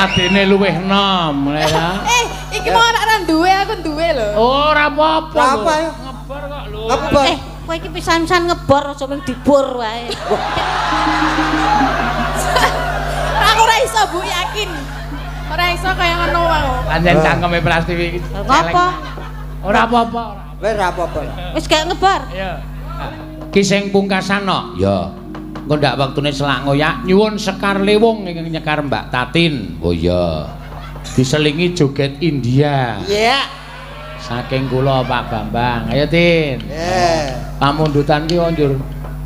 Radene luwih enom lho ya. Iki mau ora duwe aku duwe lho. Ora apa-apa. Ora apa ya? Ngebar kok lho. Ngebar. Kowe iki pisan-pisan ngebor aja mung dibur wae. Aku ora iso Bu yakin. Ora iso kaya ngono wae. Pancen cangkeme Prastiwi iki. Ngopo? Ora apa-apa. Wis ora apa-apa. Wis gak ngebor. Iya. Ki sing pungkasan no. Ya. Engko ndak waktune selak ngoyak nyuwun Sekar Lewung ingkang nyekar Mbak Tatin. Oh iya. Diselingi joget India. Iya. Saking kula Pak Bambang. Ayo Tin. Pamundutan ki njur.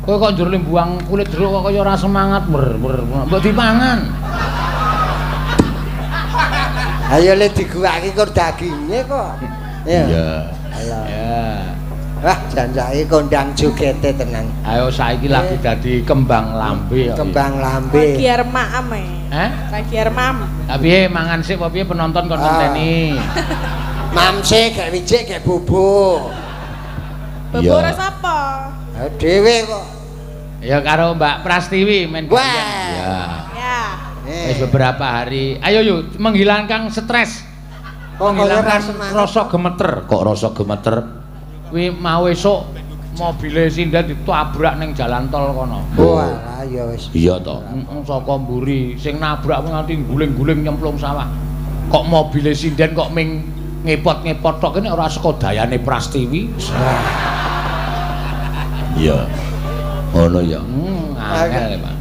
Kowe kok njur limbuang kulit jeruk kok kaya ora semangat. Mbok dipangan. Ayo le diguwaki kok daginge kok. Iya. Ayo. Ya. Wah, janjake kondang jogete tenan. Ayo saiki lagi dadi kembang lambe. Kembang lambe. Lagi arep maam Lagi arep maam. Tapi mangan sik apa piye penonton kon ngenteni. Mamse gak wijik gak bubuk. Bubuk ora sapa? Dhewe kok. Ya karo Mbak Prastiwi men Wah. Ya. Ya. Wis beberapa hari. Ayo yuk menghilangkan stres. Menghilangkan rasa gemeter. Kok rasa gemeter? Kuwi mau esuk mobile sinden ditabrak ning jalan tol kono. Wah, ya wis. Iya to. Saka mburi sing nabrak nganti guling-guling nyemplung sawah. Kok mobile sinden kok ming ngepot-ngepot tok kene ora saka dayane Prastiwi. Iya. Ngono ya. Angel, Pak.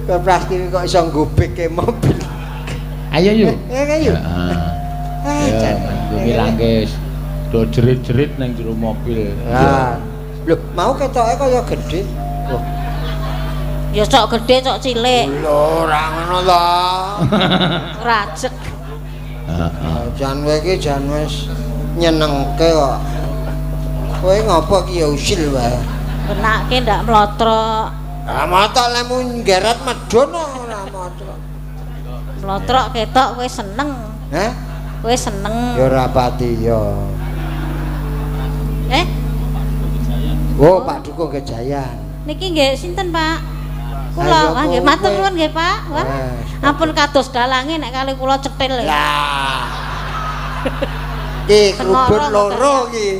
Kok Prastiwi kok iso ngobeke mobil. Ayo yuk. Ayo. Heeh. Ya, ngilangke do jerit-jerit ning jero mobil. Lah. Lho, mau ketoke kaya gedhe. Ya sok gedhe sok cilik. Lho, ora ngono to. Rajek. Heeh. Jan kowe iki jan wis nyenengke kok. Kowe ngopo ki ya usil wae. Benake ndak mlotrok. Ah, motok lemu ngeret medhun ora motok. Mlotrok ketok kowe seneng. Hah? Kowe seneng. Ya ora pati ya. Oh, Pak Dukung Gejayan. Niki nggih sinten, Pak? Ayo, Kula nggih matur kowe. nuwun nggih, Pak. Wah. Ampun kados dalange nek kali kula cetil. Lah. Ki kerubut loro ki.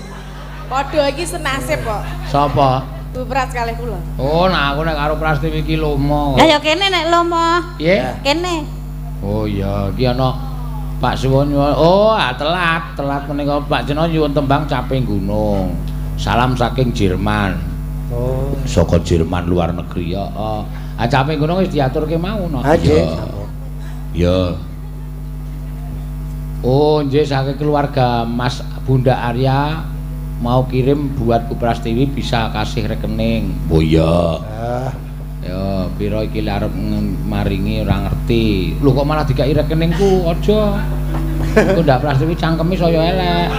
Padha iki senasib kok. Sapa? Berat sekali kula. Oh, nah aku nek karo Prastiwi iki lomo. Ya ya kene nek lomo. Piye? Kene. Oh iya, iki ana Pak Suwon. Oh, telat menika Pak Jeno nyuwun tembang Caping Gunung. Salam saking Jerman. Oh, Saka Jerman luar negeri ya. Caping Gunung wis diaturke mau no. Ya. Oh, nggih saking keluarga Mas Bunda Arya mau kirim buat Bu Prastiwi bisa kasih rekening. Oh iya. Ya, pira iki arep maringi ora ngerti. Lho kok malah dikai rekeningku? Aja. Engko ndak Prastiwi cangkeme saya elek.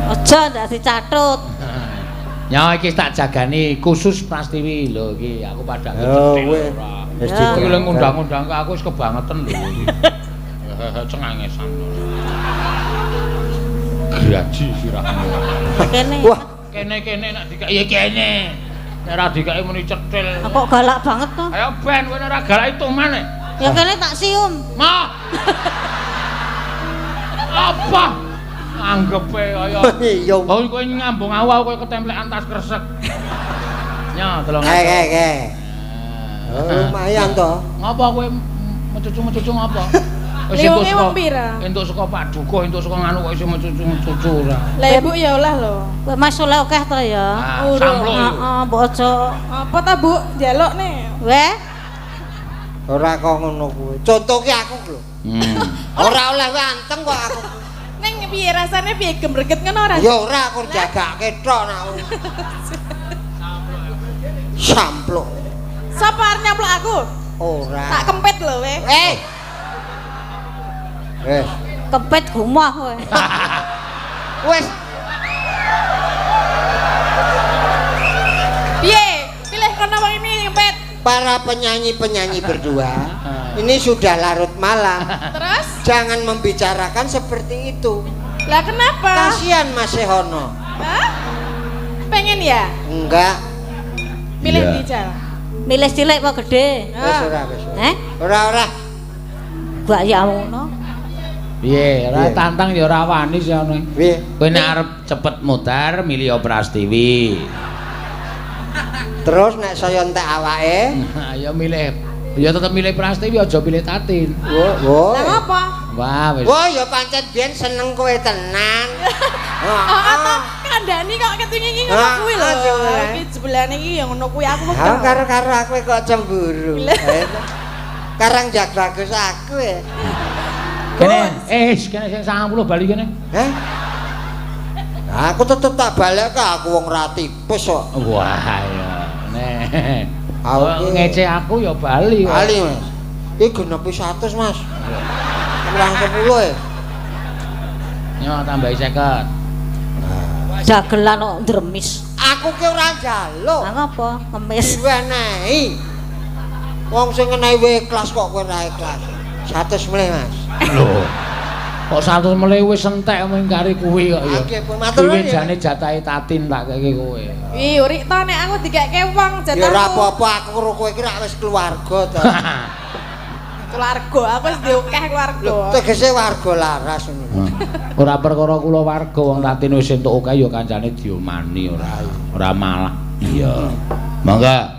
Aja ndak dicatut. Ya iki tak jagani khusus Prastiwi lho iki aku padha cetil. Wis iki lho ngundang-undang aku wis kebangetan lho iki. Cengangesan. Graji sirahmu. Kene. Wah, Kene-kene nek dikai ya kene. Nek ora dikai muni cetil. Kok galak banget to? Ayo ben kowe ora galak itu maneh. Ya kene tak sium. Ma. Apa? Anggepe kaya. iya. Oh kowe ngambung awak kowe ketemplekan tas kresek. Nya, tolong. Oh, lumayan to. Ngapa kowe mecucu ngapa? Liwunge wong pira? Entuk saka Pak Dukuh, entuk saka nganu kok iso mecucu ora. Lah Ibu ya olah lho. Kowe Mas oleh akeh to ya. Samplo. Heeh, mbok aja. Apa ta Bu? Njaluk nih. Weh. Ora kok ngono kuwi. Contoke aku lho. Ora oleh anteng kok aku. Ning piye rasane piye gemreget ngono ora? Ya ora aku jagake tok nak. Sampluk. Sapa arep nyampluk aku? Ora. Tak kempit lho weh. Kempit gumah kowe. Wes. Piye? Pilih kono wong ini kempit. Para penyanyi-penyanyi berdua ini sudah larut malam. Terus? Jangan membicarakan seperti itu. Lah kenapa? Kasihan Mas Sehono. Hah? Pengen ya? Enggak. Pilih di jalan. Milih cilik apa gede? Wes ora, wes. Eh? Ora. bayamu no. Piye, ora tantang ya ora wani sih ana. Piye? Kowe nek arep cepet mutar milih Prastiwi. Terus nek saya entek awake, Ya milih. Ya tetep milih Prastiwi aja milih Tatin. wo. Lah apa? Wah, wis. Wah, ya pancen biyen seneng kowe tenan. Apa kandhani kok ketingi ngono kuwi lho. Iki jebulane iki ya ngono kuwi aku Ha karo aku kok cemburu. Karang jak bagus aku ya. Kene, kene sing 90 bali kene. Hah? Aku tetep tak balik ke aku wong ra tipes kok. Wah, ya. Nek. Aku Ngece aku ya bali. Bali, Mas. Iki genepi 100, Mas. Kurang 10 ya. Yo tambahi 50. Dagelan kok ndremis. Aku ki ora njaluk. Lah apa? Ngemis. Diwenehi. Wong sing ngenehi ikhlas kok kowe ora ikhlas. 100 meneh, Mas. Lho. Kok 100 meleh wis entek mingkari kuwi kok ya. Nggih, matur nuwun. Kuwi jane jatahe Tatin tak keke kowe. Ih, urik to nek aku dikeke wong jatahku. Ya ora apa-apa, aku karo kowe iki rak wis keluarga to. Keluarga, aku wis diokeh keluarga. Tegese warga laras ngono. Ora perkara kula warga wong Tatin wis entuk akeh ya kancane diomani ora malah. Iya. Monggo.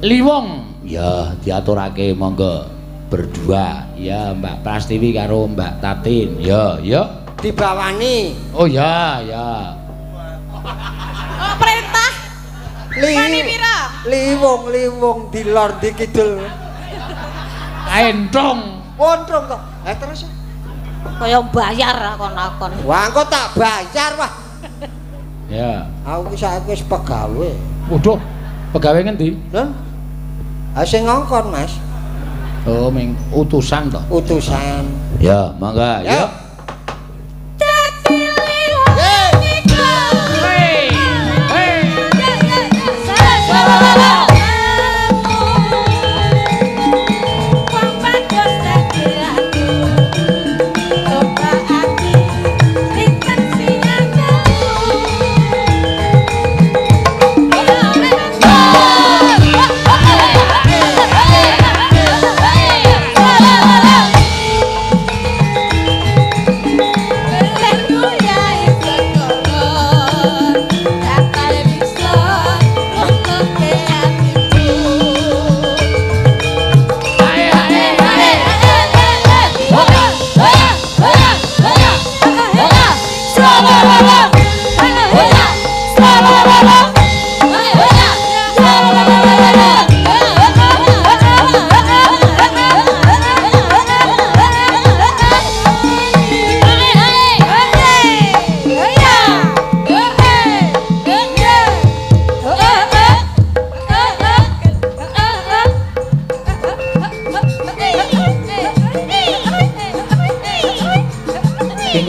Liwong ya diaturake monggo berdua ya Mbak Prastiwi karo Mbak Tatin. Ya, ya. Dibawani. Oh ya, ya. Oh, perintah. Wani pira? Liwong di lor di kidul. Entrong. Wontrong to. Terus Kaya bayar akon-akon. wah engko tak bayar wah. Ya. Aku saiki wis pegawe. Waduh, pegawe ngendi? Lho. Sing ngongkon, Mas. Oh, ming utusan toh. Utusan. Ya, mangga, ya.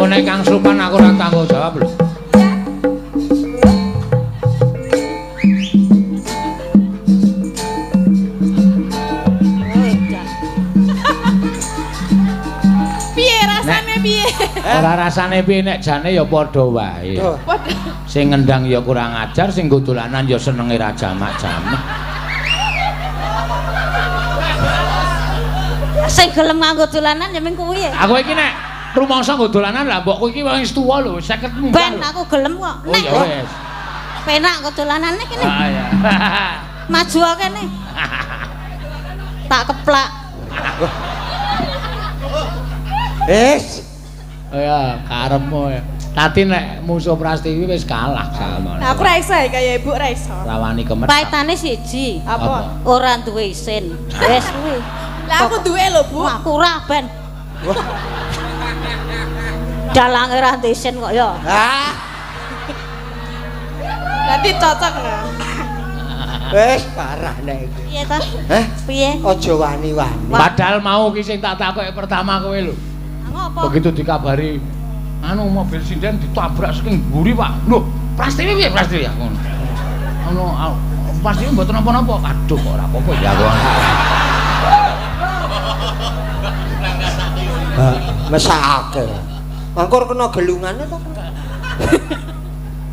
Nek Kang Supan aku ora tanggung jawab lho. Piye rasane piye? Ora rasane piye nek jane ya padha wae. Padha. Sing ngendang ya kurang ajar, sing nggo dolanan ya senenge ra jamak-jamak. Sing gelem nganggo dolanan ya ming kuwi. Aku iki nek rumangsa nggo dolanan lah mbok kowe iki wis tuwa lho, 50 munggah. Ben aku gelem kok. Oh ya wis. Penak kok dolanane kene. Ah ya. Maju kene. Tak keplak. Oh ya, karepmu ya. Tatin nek musuh Prastiwi wis kalah sama. Nah, aku ra iso kaya ibu ra iso. Rawani kemet. Paitane siji. Apa? Ora duwe isin. Wis kuwi. Lah aku duwe lho, Bu. Aku ora ben. Dalange ra isin kok ya. Ah, Nanti cocok nah. wis parah nek iki. Piye ta? Hah? Piye? Aja wani-wani. Padahal mau ki sing tak takoki pertama kowe lho. Ngopo? Begitu dikabari anu mobil sinden ditabrak saking mburi, Pak. Lho, Prastiwi piye Prastiwi ya ngono. Ono Prastiwi mboten napa-napa. Aduh kok ora apa-apa ya kok. Mesake. Angkur kena gelungane to.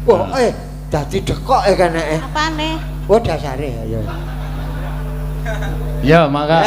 Wah, dadi dekok keneke. Apane? Oh, dasare ya. Ya, mangga.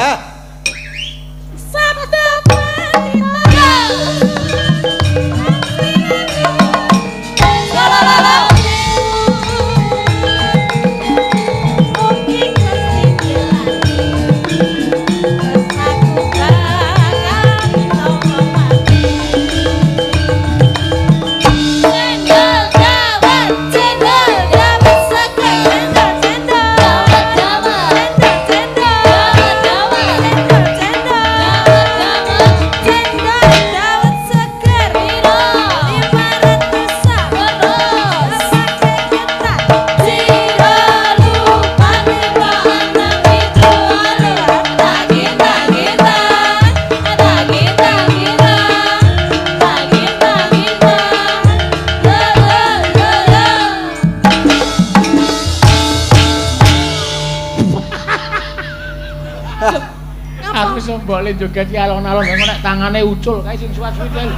Aku iso mbok joget ki alon-alon nek tangane ucul kae sing suwat-suwit kae.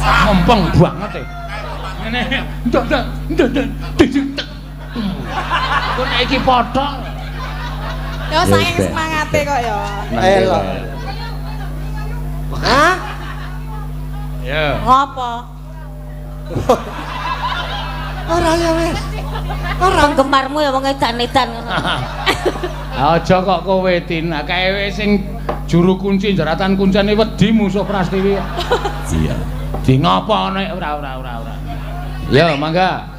Ngempeng banget e. Ngene. Ndok. Kok nek iki potong. Ya saking semangate kok ya. Elo. Hah? Ya. Ngopo? Ora ya wis. Ora penggemarmu ya wong edan-edan ngono. Aja kok kowe Tin, kae sing juru kunci jaratan kuncine wedi musuh Prastiwi. Iya. Di ngopo nek ora. Ya, mangga.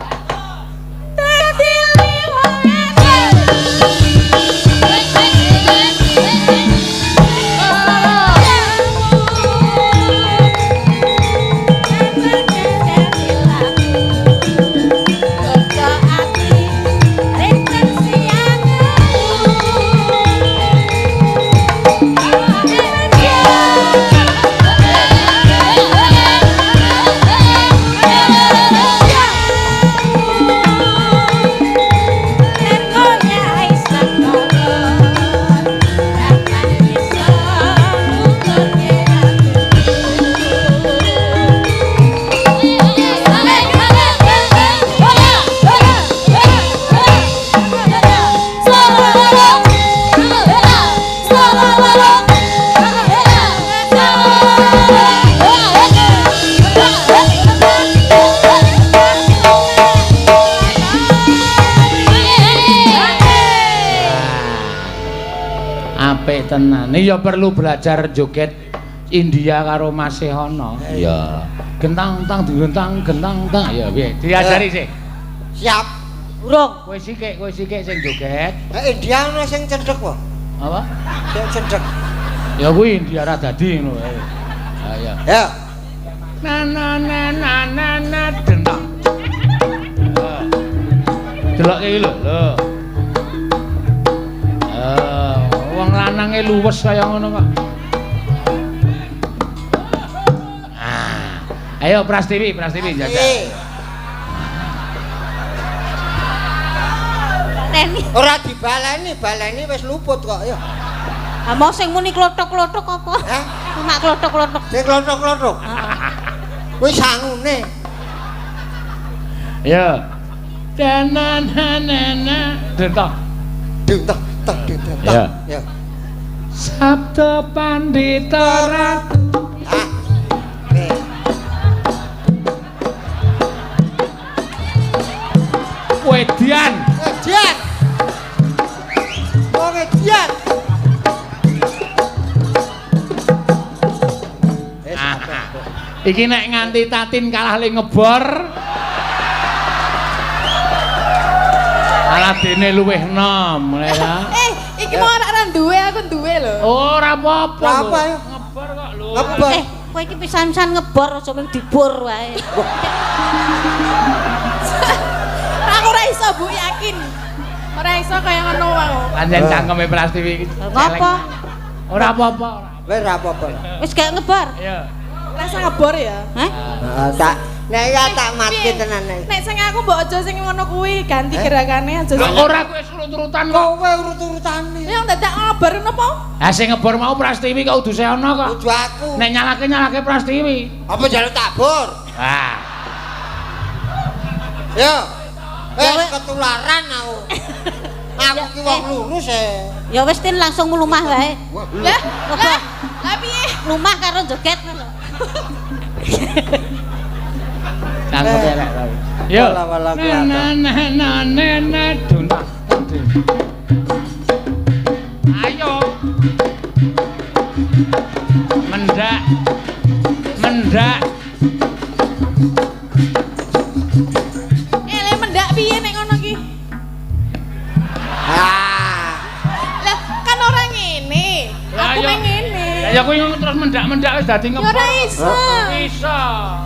Tenan. Ya perlu belajar joget India karo Mas Sehono. Iya. Gentang-tang gentang-tang. Ya piye? Diajari sih. Siap. Urung. Kowe sithik sing joget. India ono sing cendhek po. Apa? Sing cendhek. Ya kuwi India ra dadi ngono wae. Ha ya. Ya. Na dentang. Delok iki lho. Wong lanange luwes kaya ngono kok. Ayo Prastiwi jajal. Ora dibaleni wis luput kok ya. Ah mau sing muni klothok-klothok apa? Hah? Mak klothok-klothok. Sing klothok-klothok. Kuwi sangune. Ya. Dananana dentok. Ya. Ya. Sabda Pandita Ratu. Wedian. Oh, wedian. Iki nek nganti Tatin kalah le ngebor. Alah dene luweh enom, ngene ta. Iki mau ora duwe, aku duwe lho. Ora apa-apa. Apa ya? Ngebor kok lho. Ngebor. Kowe iki pisan-pisan ngebor aja mung dibur wae. Aku ora iso Bu, yakin. Ora iso kaya ngono wae. Pancen cangkeme Prastiwi iki. Ngapa? Ora apa-apa. Wis ora apa-apa. Wis gak ngebor. Iya. Rasa ngebor ya. Hah? Heeh, tak nek ya tak matke tenan nek. Nek sing aku mbok aja sing ngono kuwi, ganti gerakane aja. Ora kowe urut-urutan kok. Kowe urut-urutane. Ya dadak ngebor napa? Ha sing ngebor mau Prastiwi kok kudu seono kok. Kudu aku. Nek nyalake Prastiwi. Apa jaluk tabur? Wah. Yo. Ketularan aku. Aku ki wong lurus e. Ya wis Tin langsung mlumah wae. Lah piye? Lumah karo joget ngono. Cangkem elek to. Yo. Wala-wala Nana duntang. Ayo. Mendak. Mendak piye nek ngono ki? Lah kan ora ngene. Aku Lah, ngene. Ya kowe terus mendak wis dadi Ya ngebor. ora iso. Iso.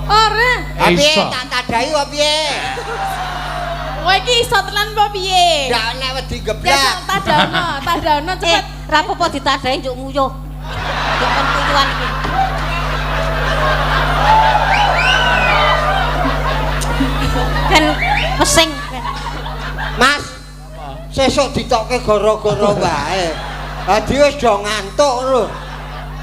Ora. Piye Iso. tak tadai apa piye? Kowe iki iso tenan apa piye? Ndak nek wedi Ya geblak. tadano cepet. Ra apa-apa ditadahi njuk nguyuh. Dikon kuyuhan iki. Kan mesing kan. Mas. Sesuk ditokke gara-gara wae. Adi wis do ngantuk lho.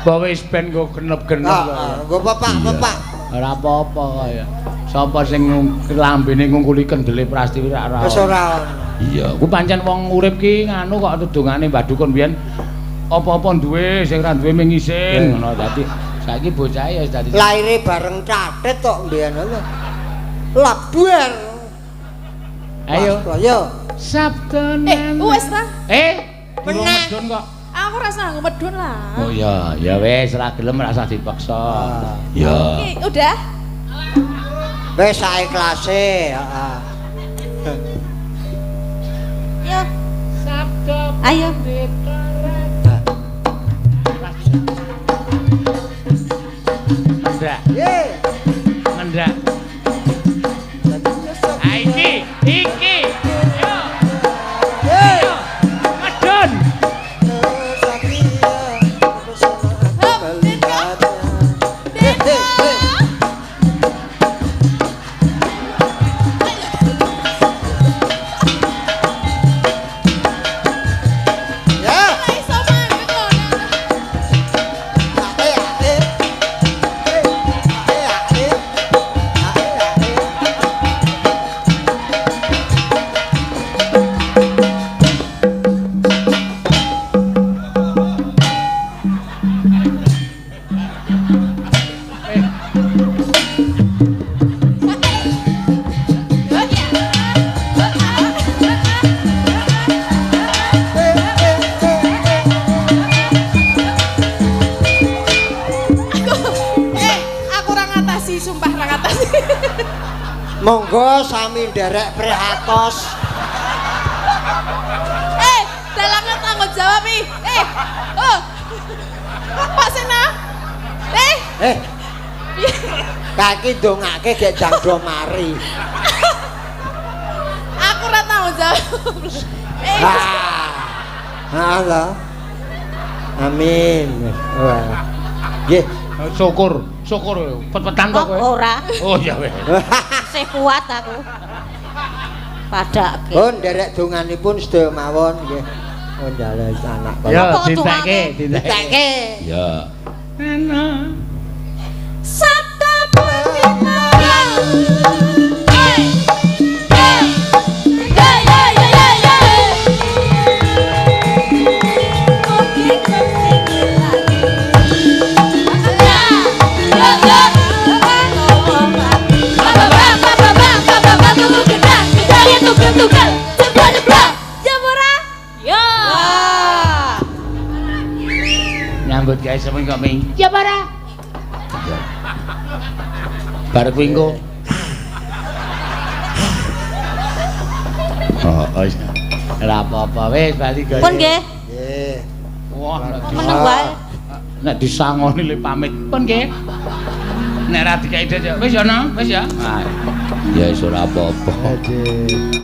Mbok wis ben nggo genep-genep lho. Nggo pepak-pepak. Ora apa-apa kaya. Sapa sing lambene ngungkuli kendele Prastiwi ora. Wis ora ono. Iya, ku pancen wong urip ki nganu kok dongane Mbah Dukun biyen apa-apa duwe sing ora duwe ming isin ngono dadi saiki bocah ya wis dadi Laire bareng Catet tok mbiyen lho. Labduer. Ayo. Ayo. Sabtu Wis ta? Medun kok. Aku rasa nganggo medun lah. Oh ya, ya wis ora gelem ora usah dipaksa. Ya. Oke, udah. Wis saiklase, heeh. Ya. Sabtu. Ayo. Ngendrak. Ye. Ngendrak. Iki. Yo. Ye. Medun. Monggo sami nderek prihatos. Dalangan tanggung jawab iki. Pak Sena. Kaki ndongake gek jang do mari. Aku ora tanggung jawab. Halo. Amin. Wah. Nggih. Syukur pet-petan kok kowe. Ora. Oh ya weh. Sih kuat aku. Padake. Oh, nderek donganipun sedaya mawon nggih. Oh, ndales anak kula. Ya, ditekke. Ya. Ana. Sabtu Pandita. Nyambut gawe semen kok ming. Ya para. Bar kuwi engko. Wis. Ora apa-apa wis bali gawe. Pun nggih. Nggih. Wah, Meneng wae. nek disangoni le pamit. Pun nggih. Nek ra dikai wis ya, no? Wis ya. Ya wis ora apa-apa.